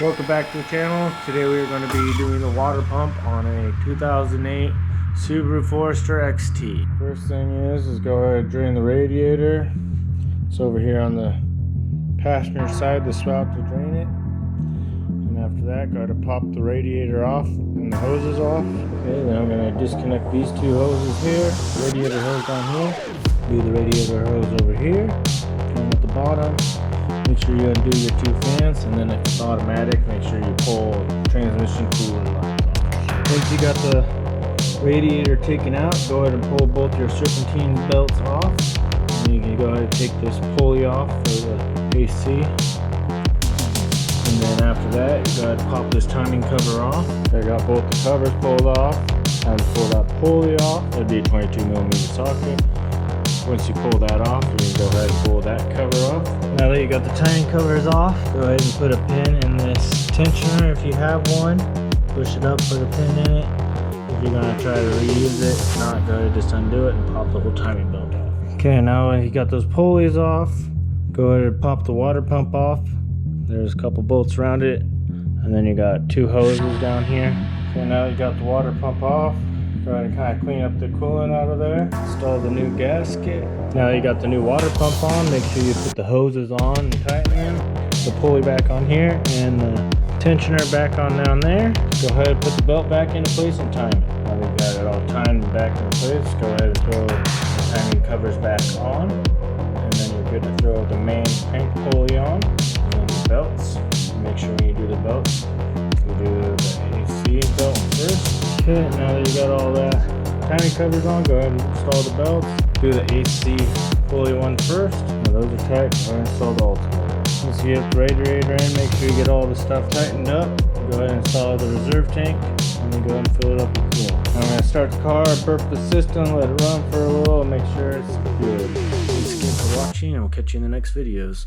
Welcome back to the channel. Today we are going to be doing the water pump on a 2008 Subaru Forester XT. First thing is go ahead and drain the radiator. It's over here on the passenger side, the spout to drain it. And after that, go ahead and pop the radiator off and the hoses off. Okay, then I'm going to disconnect these two hoses here. Radiator hose down here. Do the radiator hose over here. Come at the bottom. Make sure you undo your two fans, and then it's automatic. Make sure you pull transmission coolant lines off. Once you got the radiator taken out, go ahead and pull both your serpentine belts off. And you can go ahead and take this pulley off for the AC. And then after that, you go ahead and pop this timing cover off. I got both the covers pulled off. Time to pull that pulley off. That'd be a 22mm socket. Once you pull that off, you can go ahead and pull that cover off. Now that you got the timing covers off, go ahead and put a pin in this tensioner if you have one. Push it up, put a pin in it. If you're going to try to reuse it, if not, go ahead and just undo it and pop the whole timing belt off. Okay, now you got those pulleys off, go ahead and pop the water pump off. There's a couple bolts around it, and then you got two hoses down here. Okay, now you got the water pump off. Go ahead and kind of clean up the coolant out of there. Install the new gasket. Now you got the new water pump on. Make sure you put the hoses on and tighten them. The pulley back on here and the tensioner back on down there. Go ahead and put the belt back into place and time it. Now we've got it all timed back into place. Go ahead and throw the timing covers back on. And then you're good to throw the main crank pulley on. And then the belts. Make sure when you do the belts, you do the AC belt first. Okay, now that you got all that timing covers on, go ahead and install the belts. Do the AC pulley one first. Now those are tight. Go ahead and install the alternator. Once you get the radiator in, make sure you get all the stuff tightened up. Go ahead and install the reserve tank, and then go ahead and fill it up with coolant. Now I'm going to start the car, burp the system, let it run for a little, and make sure it's good. Thanks again for watching, and we'll catch you in the next videos.